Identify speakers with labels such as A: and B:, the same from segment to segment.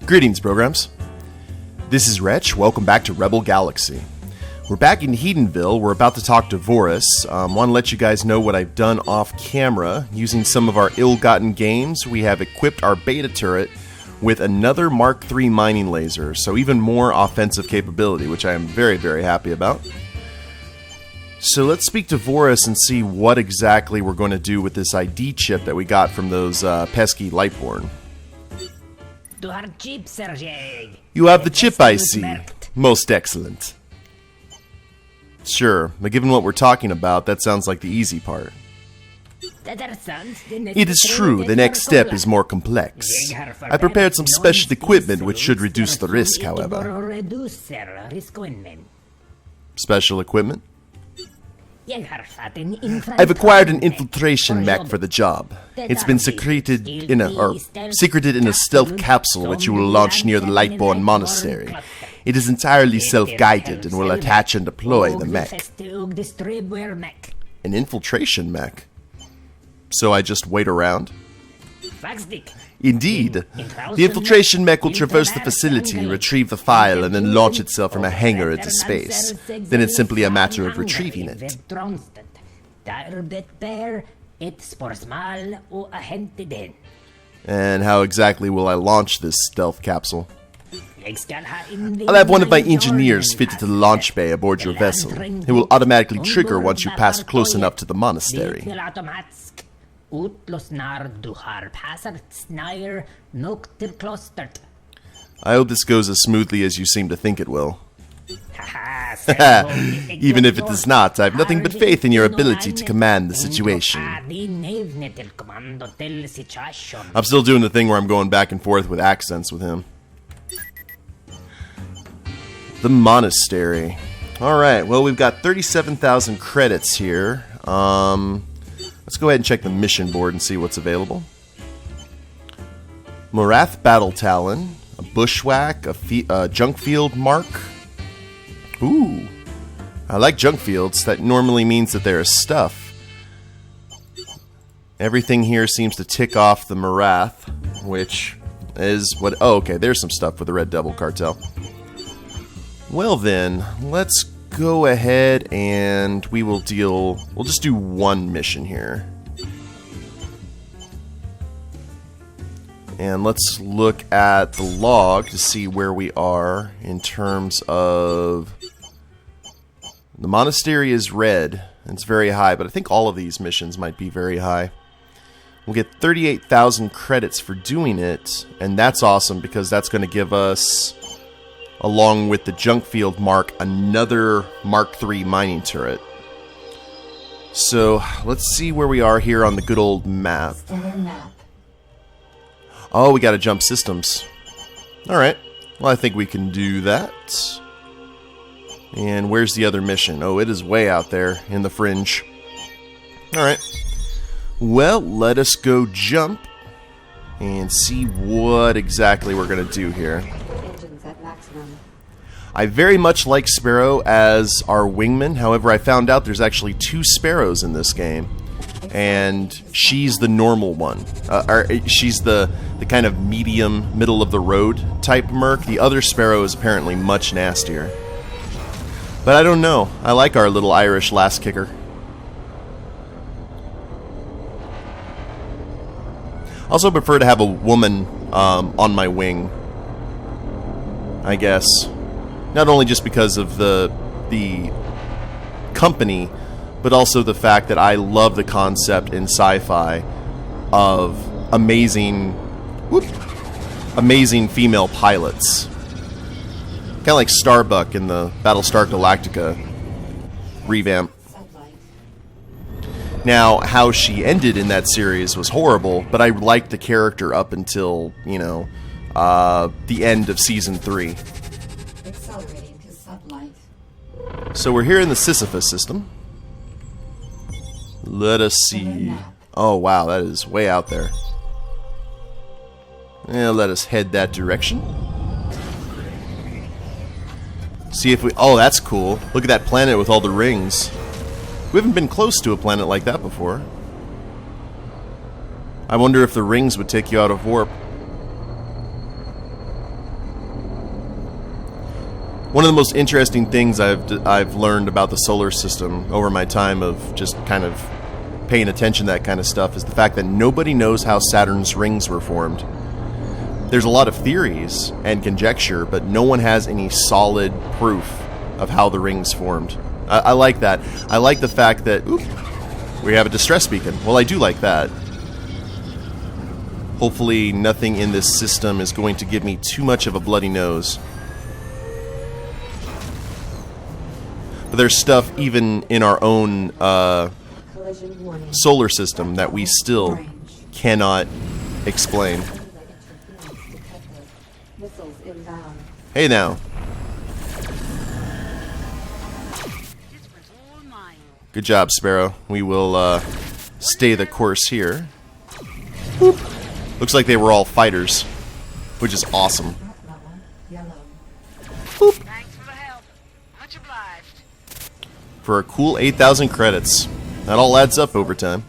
A: Greetings, programs. This is Wretch. Welcome back to Rebel Galaxy. We're back in Heatonville. We're about to talk to Voris. Want to let you guys know what I've done off camera. Using some of our ill-gotten gains, we have equipped our beta turret with another Mark III mining laser, so even more offensive capability, which I am very, very happy about. So let's speak to Voris and see what exactly we're going to do with this ID chip that we got from those pesky Lightborn. You have the chip, I see. Most excellent. Sure, but given what we're talking about, that sounds like the easy part. It is true, the next step is more complex. I prepared some special equipment which should reduce the risk, however. Special equipment? I've acquired an infiltration mech for the job. It's been secreted in a stealth capsule which you will launch near the Lightborn Monastery. It is entirely self-guided and will attach and deploy the mech. An infiltration mech? So I just wait around? Indeed. The infiltration mech will traverse the facility, retrieve the file, and then launch itself from a hangar into space. Then it's simply a matter of retrieving it. And how exactly will I launch this stealth capsule? I'll have one of my engineers fitted to the launch bay aboard your vessel. It will automatically trigger once you pass close enough to the monastery. I hope this goes as smoothly as you seem to think it will. Even if it does not, I have nothing but faith in your ability to command the situation. I'm still doing the thing where I'm going back and forth with accents with him. The monastery. Alright, well, we've got 37,000 credits here. Let's go ahead and check the mission board and see what's available. Morath Battle Talon, a Bushwhack, a Junk Field Mark. Ooh, I like junk fields. That normally means that there is stuff. Everything here seems to tick off the Morath, which is what... Oh, okay, there's some stuff with the Red Devil Cartel. Well then, let's go ahead and we'll just do one mission here. And let's look at the log to see where we are in terms of... The monastery is red, and it's very high, but I think all of these missions might be very high. We'll get 38,000 credits for doing it, and that's awesome because that's going to give us, along with the junk field mark, another Mark III mining turret. So, let's see where we are here on the good old map. Oh, we gotta jump systems. Alright, well I think we can do that. And where's the other mission? Oh, it is way out there in the fringe. Alright, well, let us go jump and see what exactly we're gonna do here. I very much like Sparrow as our wingman. However, I found out there's actually 2 Sparrows in this game, and she's the normal one. She's the kind of medium, middle of the road type Merc. The other Sparrow is apparently much nastier. But I don't know. I like our little Irish lass kicker. Also prefer to have a woman on my wing, I guess. Not only just because of the company, but also the fact that I love the concept in sci-fi of amazing female pilots. Kind of like Starbuck in the Battlestar Galactica revamp. Now, how she ended in that series was horrible, but I liked the character up until, you know, the end of Season 3. So we're here in the Sisyphus system. Let us see. Oh wow, that is way out there. Yeah, let us head that direction. See if we... Oh, that's cool. Look at that planet with all the rings. We haven't been close to a planet like that before. I wonder if the rings would take you out of warp. One of the most interesting things I've learned about the solar system over my time of just kind of paying attention to that kind of stuff is the fact that nobody knows how Saturn's rings were formed. There's a lot of theories and conjecture, but no one has any solid proof of how the rings formed. I like that. I like the fact that we have a distress beacon. Well, I do like that. Hopefully nothing in this system is going to give me too much of a bloody nose. But there's stuff even in our own solar system that we still cannot explain. Hey now. Good job, Sparrow. We will stay the course here. Boop. Looks like they were all fighters, which is awesome. Boop. Thanks for the help. Much obliged. For a cool 8,000 credits. That all adds up over time.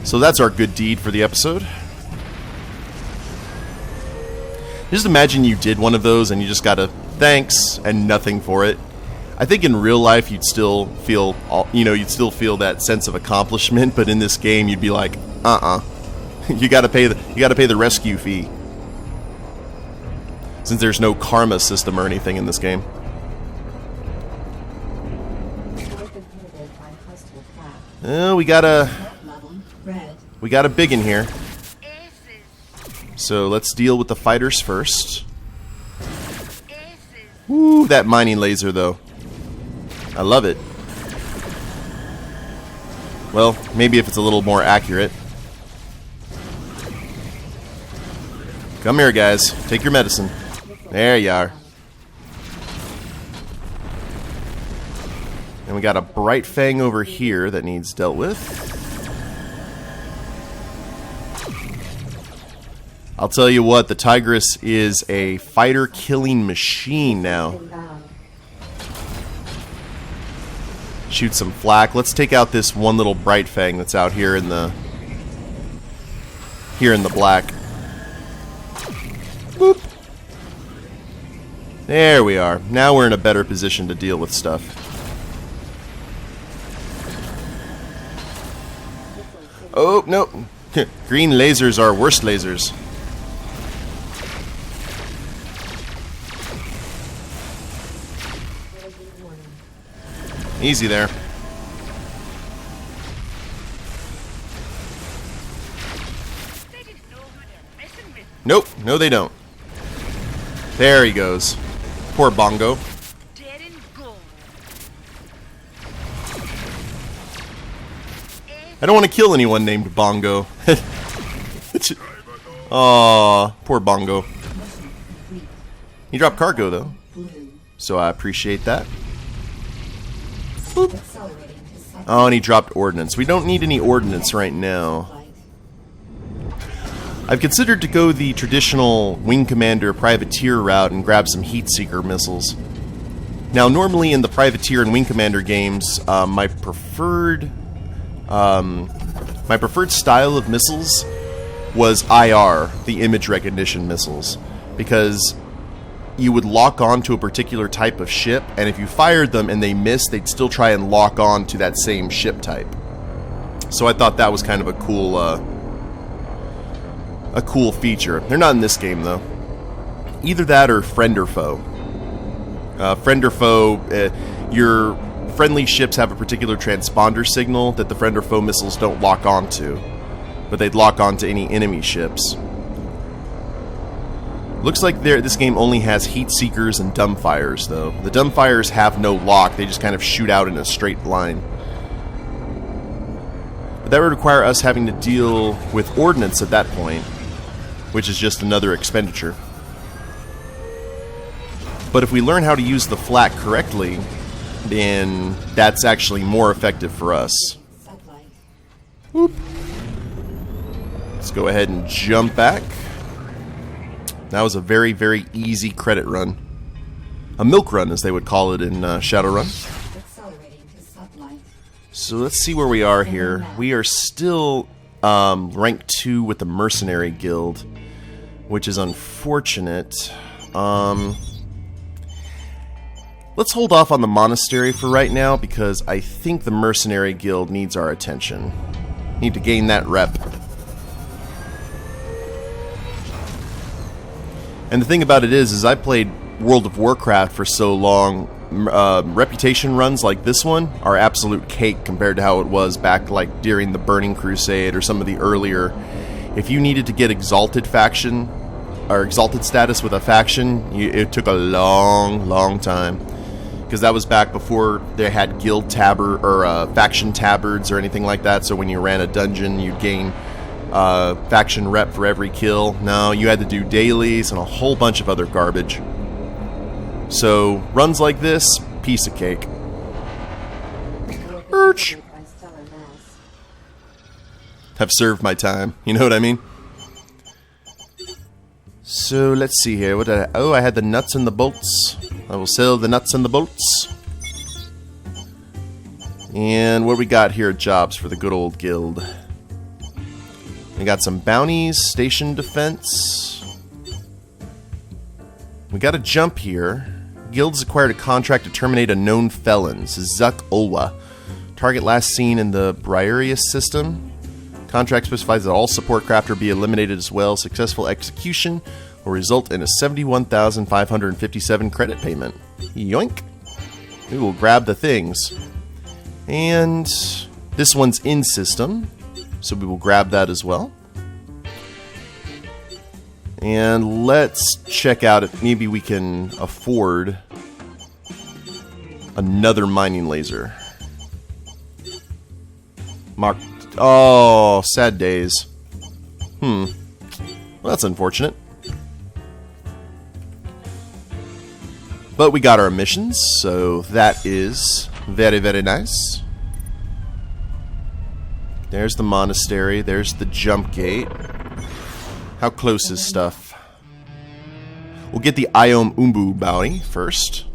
A: So that's our good deed for the episode. Just imagine you did one of those and you just got a thanks and nothing for it. I think in real life you'd still feel, you'd still feel that sense of accomplishment, but in this game you'd be like, you got to pay the rescue fee. Since there's no karma system or anything in this game. We got a big in here. So let's deal with the fighters first. Woo, that mining laser though. I love it. Well, maybe if it's a little more accurate. Come here, guys. Take your medicine. There you are. And we got a bright fang over here that needs dealt with. I'll tell you what, the Tigress is a fighter-killing machine now. Shoot some flak. Let's take out this one little bright fang that's out here in the black. Boop. There we are. Now we're in a better position to deal with stuff. Oh, no. Green lasers are worst lasers. Easy there. Nope, no they don't. There he goes. Poor Bongo. I don't want to kill anyone named Bongo. Aw, poor Bongo. He dropped cargo though, so I appreciate that. Boop. Oh, and he dropped ordnance. We don't need any ordnance right now. I've considered to go the traditional Wing Commander Privateer route and grab some Heat Seeker missiles. Now, normally in the Privateer and Wing Commander games, my preferred style of missiles was IR, the image recognition missiles, because you would lock on to a particular type of ship, and if you fired them and they missed, they'd still try and lock on to that same ship type. So I thought that was kind of a cool feature. They're not in this game though. Either that or friend or foe. Friend or foe, your friendly ships have a particular transponder signal that the friend or foe missiles don't lock onto, but they'd lock onto any enemy ships. Looks like this game only has Heat Seekers and Dumbfires, though. The Dumbfires have no lock, they just kind of shoot out in a straight line. But that would require us having to deal with ordnance at that point, which is just another expenditure. But if we learn how to use the flak correctly, then that's actually more effective for us. Whoop. Let's go ahead and jump back. That was a very, very easy credit run. A milk run, as they would call it in Shadowrun. So let's see where we are here. We are still rank 2 with the Mercenary Guild, which is unfortunate. Let's hold off on the monastery for right now, because I think the mercenary guild needs our attention. Need to gain that rep. And the thing about it is I played World of Warcraft for so long, reputation runs like this one are absolute cake compared to how it was back like during the Burning Crusade or some of the earlier. If you needed to get exalted faction, or exalted status with a faction, it took a long time. Because that was back before they had guild tabard or faction tabards or anything like that. So when you ran a dungeon, you'd gain faction rep for every kill. No, you had to do dailies and a whole bunch of other garbage. So runs like this, piece of cake. Urch. Have served my time. You know what I mean? So let's see here. What did I had the nuts and the bolts. I will sell the nuts and the bolts. And what we got here at jobs for the good old guild? We got some bounties, station defense. We got a jump here. Guild has acquired a contract to terminate a known felon, Zuk Olwa. Target last seen in the Briareus system. Contract specifies that all support crafter be eliminated as well. Successful execution will result in a 71,557 credit payment. Yoink! We will grab the things. And this one's in system, so we will grab that as well. And let's check out if maybe we can afford another mining laser. Marked. Oh, sad days. Well, that's unfortunate. But we got our missions, so that is very, very nice. There's the monastery. There's the jump gate. How close is stuff? We'll get the Iom Umbu bounty first,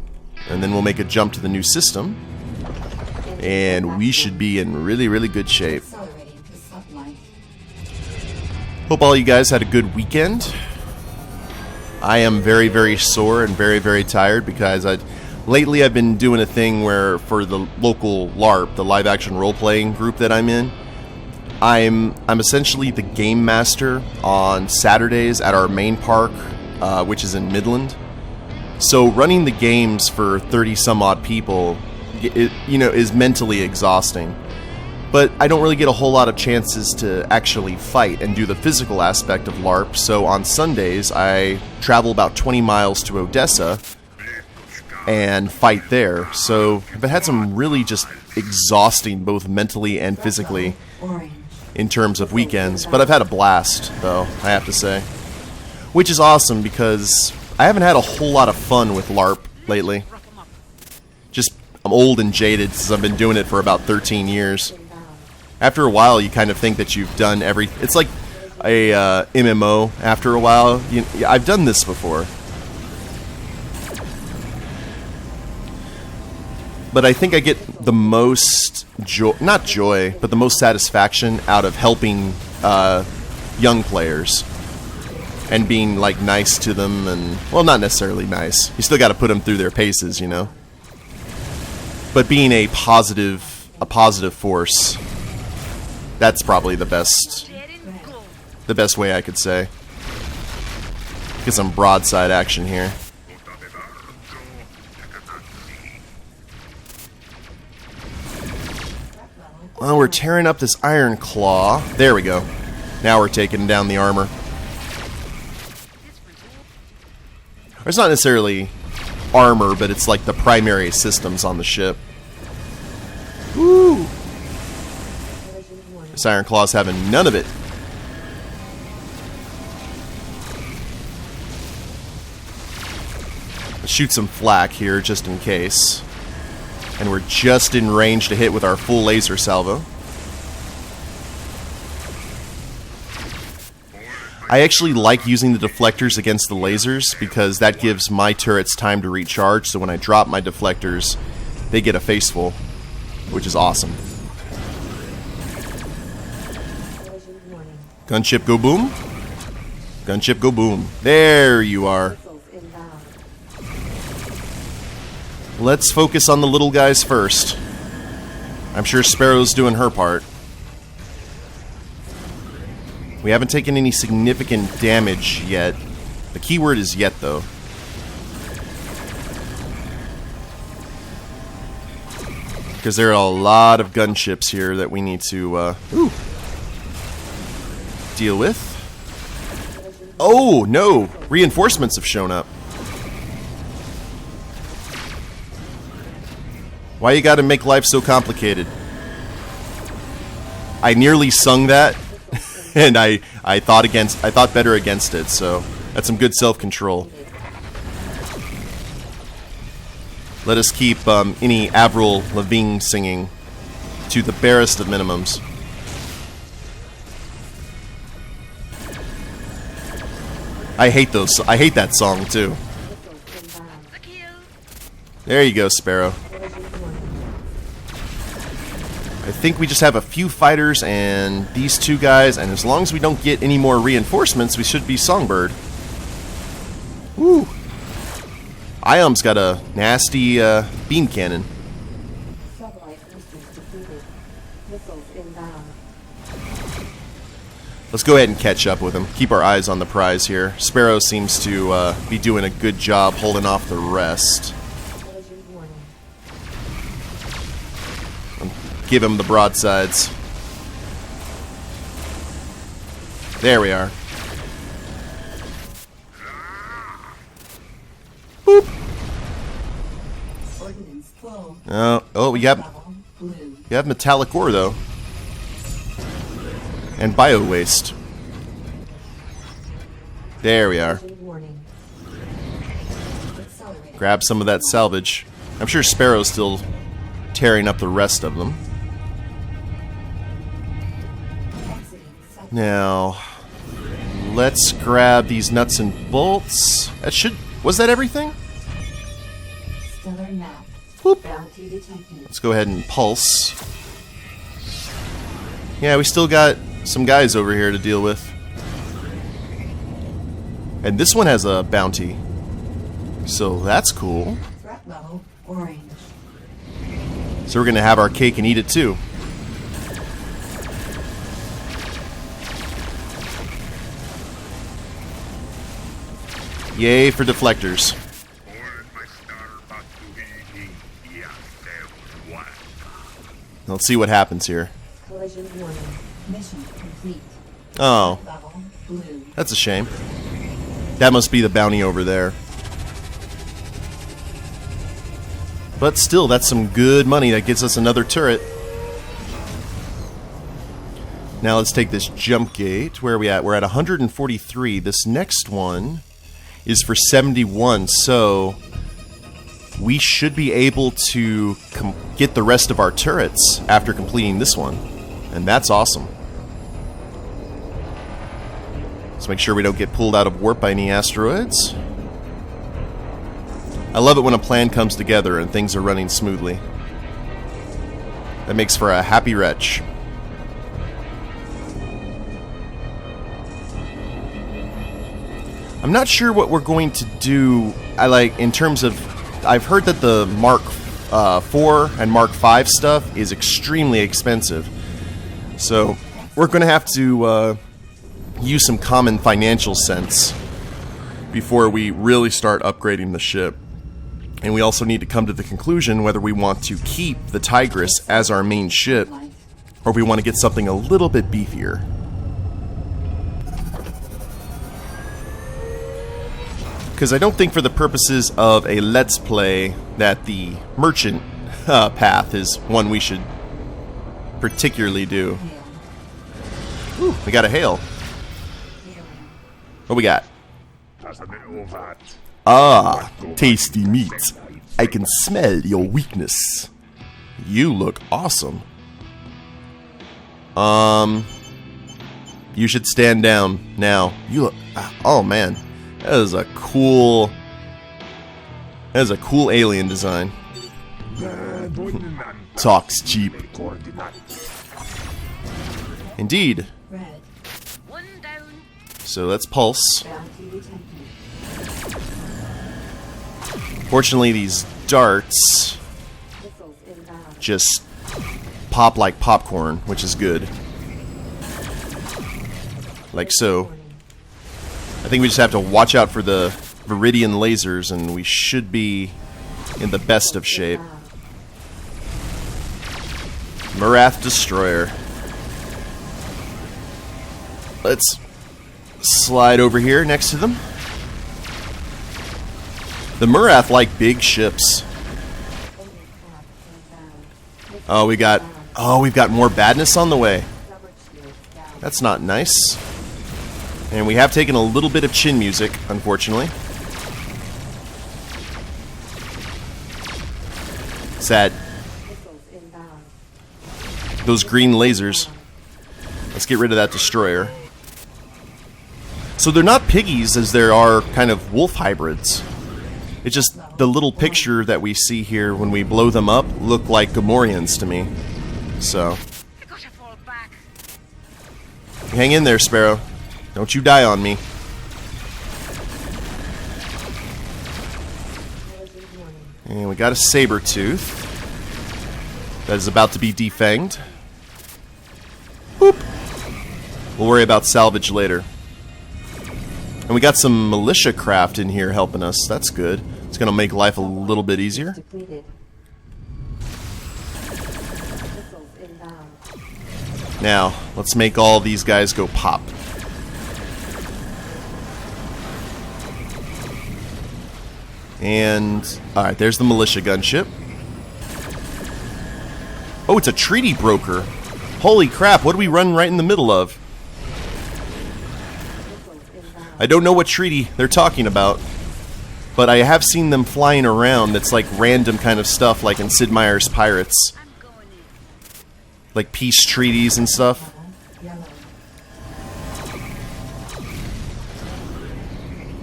A: and then we'll make a jump to the new system. And we should be in really, really good shape. Hope all you guys had a good weekend. I am very, very sore and very, very tired because lately I've been doing a thing where for the local LARP, the live action role-playing group that I'm in, I'm essentially the game master on Saturdays at our main park, which is in Midland. So running the games for 30 some odd people, is mentally exhausting. But I don't really get a whole lot of chances to actually fight and do the physical aspect of LARP, so on Sundays I travel about 20 miles to Odessa and fight there. So I've had some really just exhausting, both mentally and physically, in terms of weekends. But I've had a blast, though, I have to say. Which is awesome, because I haven't had a whole lot of fun with LARP lately. Just, I'm old and jaded since I've been doing it for about 13 years. After a while, you kind of think that you've done everything. It's like a MMO. After a while, I've done this before. But I think I get the most not joy, but the most satisfaction out of helping young players and being like nice to them, and well, not necessarily nice. You still got to put them through their paces, you know. But being a positive force. That's probably the best way I could say. Get some broadside action here. Well, we're tearing up this iron claw. There we go. Now we're taking down the armor. It's not necessarily armor, but it's like the primary systems on the ship. Woo! This Iron Claw's having none of it. Let's shoot some flak here just in case. And we're just in range to hit with our full laser salvo. I actually like using the deflectors against the lasers because that gives my turrets time to recharge, so when I drop my deflectors, they get a faceful, which is awesome. Gunship go boom. Gunship go boom. There you are. let's focus on the little guys first. I'm sure Sparrow's doing her part. We haven't taken any significant damage yet. The key word is yet, though. Because there are a lot of gunships here that we need to deal with. Oh, no! Reinforcements have shown up. Why you gotta make life so complicated? I nearly sung that, and I thought better against it, so that's some good self-control. Let us keep any Avril Lavigne singing to the barest of minimums. I hate that song too. There you go, Sparrow. I think we just have a few fighters and these two guys, and as long as we don't get any more reinforcements, we should be Songbird. Woo! Iom's got a nasty beam cannon. Let's go ahead and catch up with him. Keep our eyes on the prize here. Sparrow seems to be doing a good job holding off the rest. Give him the broadsides. There we are. Boop. Oh, we have metallic ore though, and bio waste. There we are. Grab some of that salvage. I'm sure Sparrow's still tearing up the rest of them. Now, let's grab these nuts and bolts. Was that everything? Whoop. Let's go ahead and pulse. Yeah, we still got some guys over here to deal with. And this one has a bounty. So that's cool.
B: Threat level orange.
A: So we're gonna have our cake and eat it too. Yay for deflectors. Let's see what happens here.
B: Collision warning. Mission complete.
A: Oh,
B: Level blue.
A: that's a shame. That must be the bounty over there. But still, that's some good money. That gets us another turret. Now let's take this jump gate. Where are we at? We're at 143. This next one is for 71, so we should be able to get the rest of our turrets after completing this one. And that's awesome. Let's make sure we don't get pulled out of warp by any asteroids. I love it when a plan comes together and things are running smoothly. That makes for a happy Wretch. I'm not sure what we're going to do. In terms of, I've heard that the Mark 4 and Mark 5 stuff is extremely expensive. So we're going to have to use some common financial sense before we really start upgrading the ship. And we also need to come to the conclusion whether we want to keep the Tigress as our main ship, or we want to get something a little bit beefier. Because I don't think for the purposes of a Let's Play that the merchant path is one we should particularly do. Ooh, we got a hail. What we got? Ah, tasty meat. I can smell your weakness. You look awesome. You should stand down now. You look... Oh, man. That is a cool alien design. Talks cheap. Indeed. So let's pulse. Fortunately, these darts just pop like popcorn, which is good. Like so. I think we just have to watch out for the Viridian lasers, and we should be in the best of shape. Marath Destroyer. Let's slide over here next to them. The Marath like big ships. Oh, we've got more badness on the way. That's not nice. And we have taken a little bit of chin music, unfortunately. Sad. Those green lasers. Let's get rid of that destroyer. So they're not piggies as there are kind of wolf hybrids. It's just the little picture that we see here when we blow them up look like Gamorreans to me. So. Hang in there, Sparrow. Don't you die on me. And we got a saber tooth that is about to be defanged. Boop. We'll worry about salvage later. And we got some militia craft in here helping us. That's good. It's going to make life a little bit easier. Now, let's make all these guys go pop. And, alright, there's the militia gunship. Oh, it's a treaty broker. Holy crap, what do we run right in the middle of? I don't know what treaty they're talking about, but I have seen them flying around. That's like random kind of stuff, like in Sid Meier's Pirates. Like peace treaties and stuff.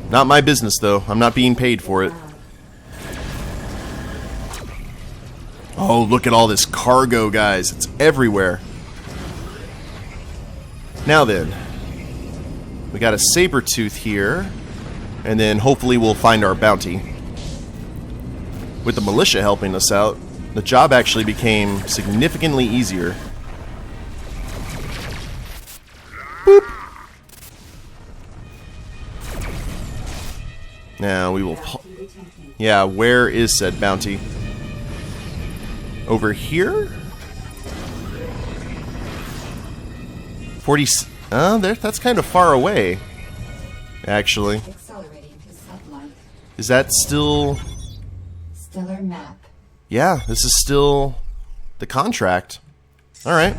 A: Not my business, though. I'm not being paid for it. Oh, look at all this cargo, guys. It's everywhere. Now then. We got a saber tooth here. And then hopefully we'll find our bounty. With the militia helping us out, the job actually became significantly easier. Boop. Now we will... Yeah, where is said bounty? Over here? 40... there. That's kind of far away. Actually. Is that still...
B: Stellar map.
A: Yeah, this is still the contract. Alright.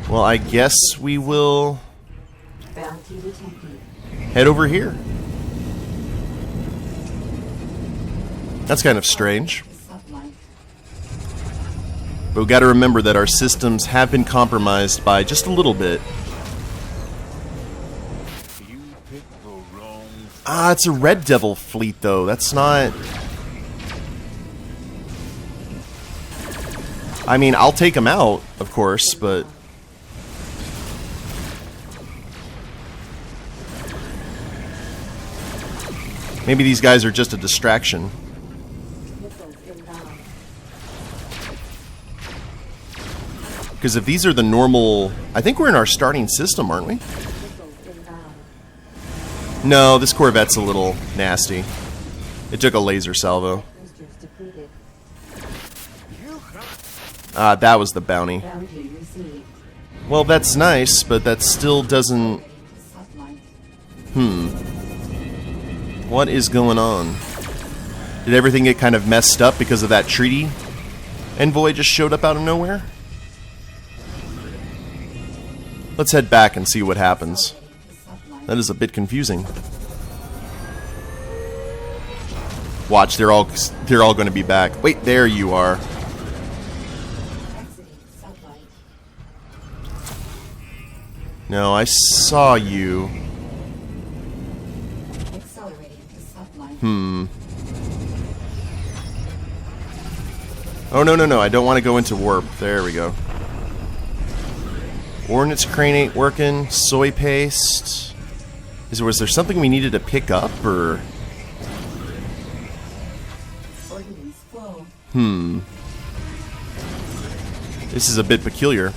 A: Well, I guess we will head over here. That's kind of strange. But we got to remember that our systems have been compromised by just a little bit. Ah, it's a Red Devil fleet, though. That's not... I mean, I'll take them out, of course, but... Maybe these guys are just a distraction. Because if these are the normal... I think we're in our starting system, aren't we? No, this Corvette's a little nasty. It took a laser salvo. Ah, that was the bounty. Well, that's nice, but that still doesn't... What is going on? Did everything get kind of messed up because of that treaty envoy just showed up out of nowhere? Let's head back and see what happens. That is a bit confusing. Watch, they're all going to be back. Wait, there you are. No, I saw you. Oh, no, I don't want to go into warp. There we go. Ordnance crane ain't working. Soy paste. Was there something we needed to pick up, or... This is a bit peculiar.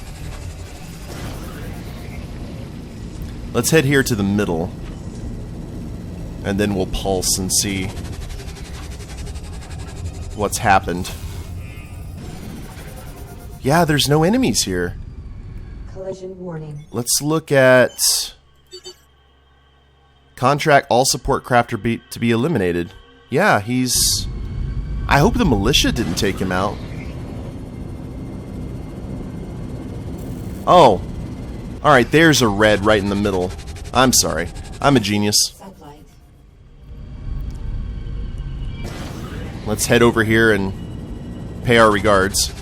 A: Let's head here to the middle. And then we'll pulse and see what's happened. Yeah, there's no enemies here.
B: Collision warning.
A: Let's look at... Contract all support crafter to be eliminated. Yeah, he's... I hope the militia didn't take him out. Oh. Alright, there's a red right in the middle. I'm sorry. I'm a genius.
B: Sublight.
A: Let's head over here and pay our regards.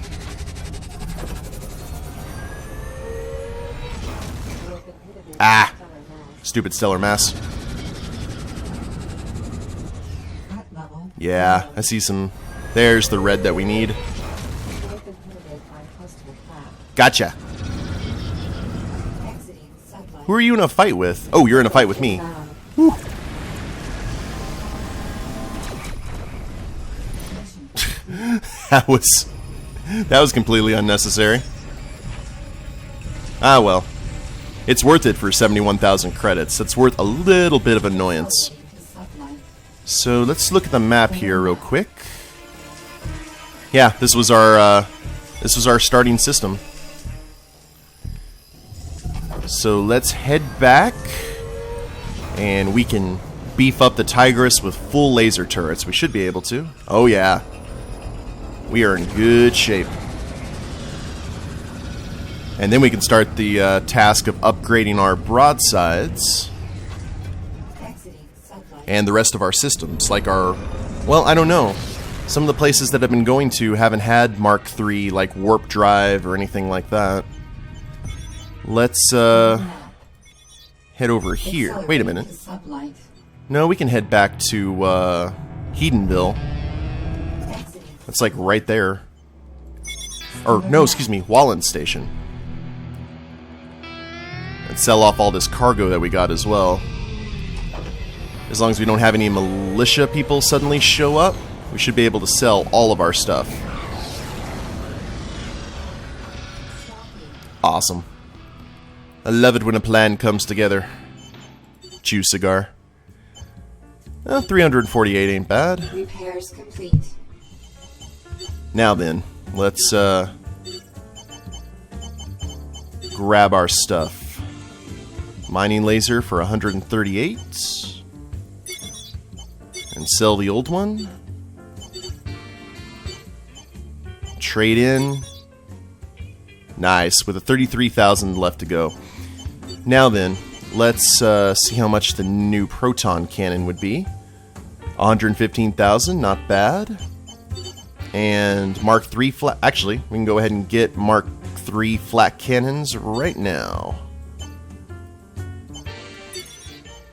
A: Ah! Stupid stellar mass.
B: Threat level.
A: Yeah, I see some... There's the red that we need. Gotcha.
B: Exiting sublight.
A: Who are you in a fight with? Oh, you're in a fight with me. Whew. That was completely unnecessary. Ah, well. It's worth it for 71,000 credits. That's worth a little bit of annoyance. So let's look at the map here real quick. Yeah, this was our starting system. So let's head back, and we can beef up the Tigress with full laser turrets. We should be able to. Oh yeah, we are in good shape. And then we can start the task of upgrading our broadsides and the rest of our systems, like our... Well, I don't know. Some of the places that I've been going to haven't had Mark III, like warp drive or anything like that. Let's head over here. Wait a minute. No, we can head back to Heatonville. That's like right there. Or no, excuse me, Wallen Station. And sell off all this cargo that we got as well. As long as we don't have any militia people suddenly show up, we should be able to sell all of our stuff. Awesome. I love it when a plan comes together. Chew cigar. 348 ain't bad.
B: Repairs complete.
A: Now then, let's grab our stuff. Mining laser for 138. And sell the old one. Trade in. Nice, with a 33,000 left to go. Now then, let's see how much the new proton cannon would be. 115,000, not bad. And Mark III flat... Actually, we can go ahead and get Mark III flat cannons right now.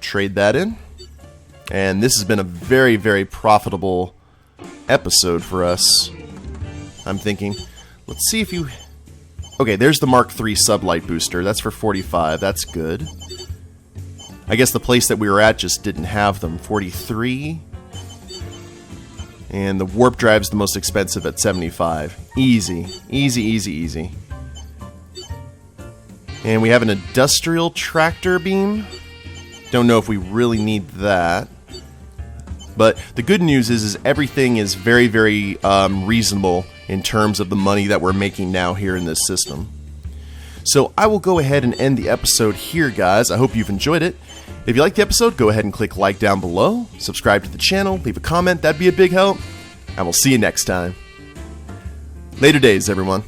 A: Trade that in. And this has been a very, very profitable episode for us. I'm thinking, let's see if you... Okay, there's the Mark III sublight booster. That's for 45. That's good. I guess the place that we were at just didn't have them. 43. And the warp drive's the most expensive at 75. Easy. Easy, easy, easy. And we have an industrial tractor beam. Don't know if we really need that. But the good news is everything is very, very reasonable in terms of the money that we're making now here in this system. So I will go ahead and end the episode here, guys. I hope you've enjoyed it. If you liked the episode, go ahead and click like down below. Subscribe to the channel. Leave a comment. That'd be a big help. And we'll see you next time. Later days, everyone.